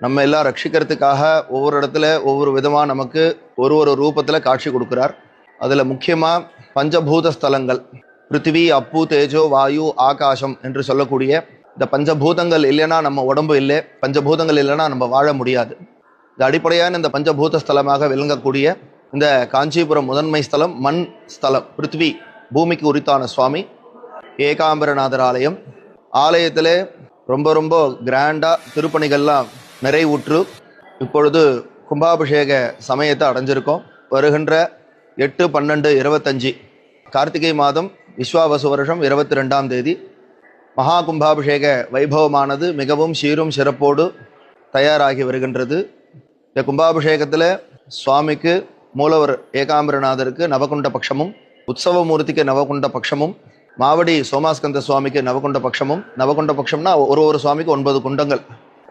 நம்ம எல்லாம் ரட்சிக்கிறதுக்காக ஒவ்வொரு இடத்துல ஒவ்வொரு விதமாக நமக்கு ஒரு ரூபத்தில் காட்சி கொடுக்குறார். அதில் முக்கியமாக பஞ்சபூத ஸ்தலங்கள், பிருத்திவி, அப்பு, தேஜோ, வாயு, ஆகாசம் என்று சொல்லக்கூடிய இந்த பஞ்சபூதங்கள் இல்லைன்னா நம்ம உடம்பு இல்லை, பஞ்சபூதங்கள் இல்லைன்னா நம்ம வாழ முடியாது. இந்த அடிப்படையான இந்த பஞ்சபூத ஸ்தலமாக விளங்கக்கூடிய இந்த காஞ்சிபுரம் முதன்மை ஸ்தலம் மண் ஸ்தலம், பிருத்திவி பூமிக்கு உரித்தான சுவாமி ஏகாம்பரநாதர் ஆலயம். ஆலயத்தில் ரொம்ப ரொம்ப கிராண்டாக திருப்பணிகள்லாம் நிறைவுற்று இப்பொழுது கும்பாபிஷேக சமயத்தை அடைஞ்சிருக்கோம். வருகின்ற 8/12/25 கார்த்திகை மாதம் விஸ்வாவசு வருஷம் 22ஆம் தேதி மகா கும்பாபிஷேக வைபவமானது மிகவும் சீரும் சிறப்போடு தயாராகி வருகின்றது. இந்த கும்பாபிஷேகத்தில் சுவாமிக்கு மூலவர் ஏகாம்பரநாதருக்கு நவகுண்ட பட்சமும், உற்சவமூர்த்திக்கு நவகுண்ட பட்சமும், மாவடி சோமாஸ்கந்த சுவாமிக்கு நவகுண்ட பட்சமும். நவகுண்ட பட்சம்னா ஒரு சுவாமிக்கு 9 குண்டங்கள்,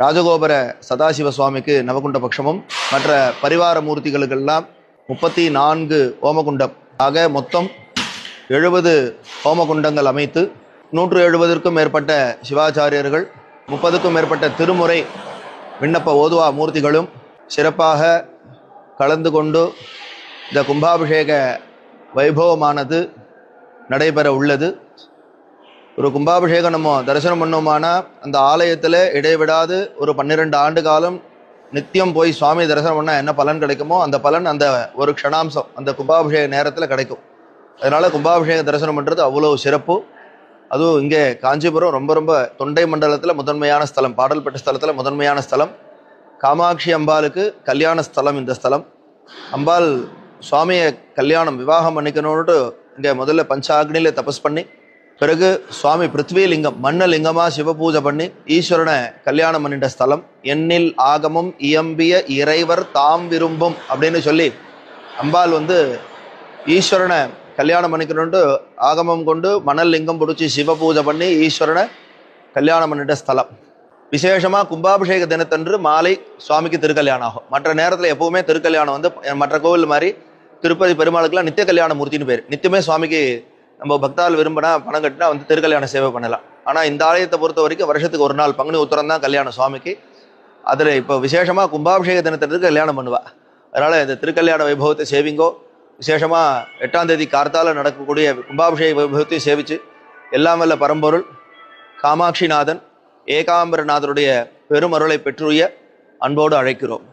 ராஜகோபுர சதாசிவ சுவாமிக்கு நவகுண்ட பட்சமும், மற்ற பரிவார மூர்த்திகளுக்கெல்லாம் 34 ஓமகுண்டம் ஆக மொத்தம் 70 ஹோமகுண்டங்கள் அமைத்து 170க்கும் மேற்பட்ட சிவாச்சாரியர்கள், 30க்கும் மேற்பட்ட திருமுறை விண்ணப்ப ஓதுவா மூர்த்திகளும் சிறப்பாக கலந்து கொண்டு இந்த கும்பாபிஷேக வைபவமானது நடைபெற உள்ளது. ஒரு கும்பாபிஷேகம் நம்ம தரிசனம் பண்ணோமானா அந்த ஆலயத்தில் இடைவிடாது ஒரு 12 ஆண்டு காலம் நித்தியம் போய் சுவாமி தரிசனம் பண்ணால் என்ன பலன் கிடைக்குமோ அந்த பலன் அந்த ஒரு க்ஷணாம்சம் அந்த கும்பாபிஷேக நேரத்தில் கிடைக்கும். அதனால் கும்பாபிஷேக தரிசனம் பண்ணுறது அவ்வளோ சிறப்பு. அதுவும் இங்கே காஞ்சிபுரம் ரொம்ப ரொம்ப தொண்டை மண்டலத்தில் முதன்மையான ஸ்தலம், பாடல்பட்ட ஸ்தலத்தில் முதன்மையான ஸ்தலம். காமாட்சி அம்பாளுக்கு கல்யாண ஸ்தலம் இந்த ஸ்தலம். அம்பாள் சுவாமியை கல்யாணம் விவாகம் பண்ணிக்கணும்னுட்டு இங்கே முதல்ல பஞ்சாக்னியில் தபஸ் பண்ணி, பிறகு சுவாமி பிருத்வி லிங்கம் மண்ண லிங்கமாக சிவபூஜை பண்ணி ஈஸ்வரனை கல்யாணம் பண்ணிட்ட ஸ்தலம். எண்ணில் ஆகமும் இயம்பிய இறைவர் தாம் விரும்பும் அப்படின்னு சொல்லி அம்பாள் ஈஸ்வரனை கல்யாணம் பண்ணிக்கணுன்ட்டு ஆகமம் கொண்டு மணல் லிங்கம் பிடிச்சி சிவபூஜை பண்ணி ஈஸ்வரனை கல்யாணம் பண்ணிட்ட ஸ்தலம். விசேஷமாக கும்பாபிஷேக தினத்தன்று மாலை சுவாமிக்கு திருக்கல்யாணம் ஆகும். மற்ற நேரத்தில் எப்பவுமே திருக்கல்யாணம் மற்ற கோவில் மாதிரி திருப்பதி பெருமாளுக்கெல்லாம் நித்திய கல்யாண மூர்த்தின்னு பேர். நித்தியமே சுவாமிக்கு நம்ம பக்தால் விரும்பினா பணம் கட்டினா திருக்கல்யாண சேவை பண்ணலாம். ஆனால் இந்த ஆலயத்தை பொறுத்த வரைக்கும் வருஷத்துக்கு ஒரு நாள் பங்குனி உத்தரம் தான் கல்யாணம் சுவாமிக்கு. அதில் இப்போ விசேஷமாக கும்பாபிஷேக தினத்தன்று கல்யாணம் பண்ணுவா. அதனால் இந்த திருக்கல்யாண வைபவத்தை சேவிங்கோ. விசேஷமாக 8ஆம் தேதி கார்த்தால நடக்கக்கூடிய கும்பாபிஷேக வைபவத்தை சேவித்து எல்லாம் வல்ல பரம்பொருள் காமாட்சிநாதன் ஏகாம்பரநாதருடைய பெருமருளை பெற்றுய அன்போடு அழைக்கிறோம்.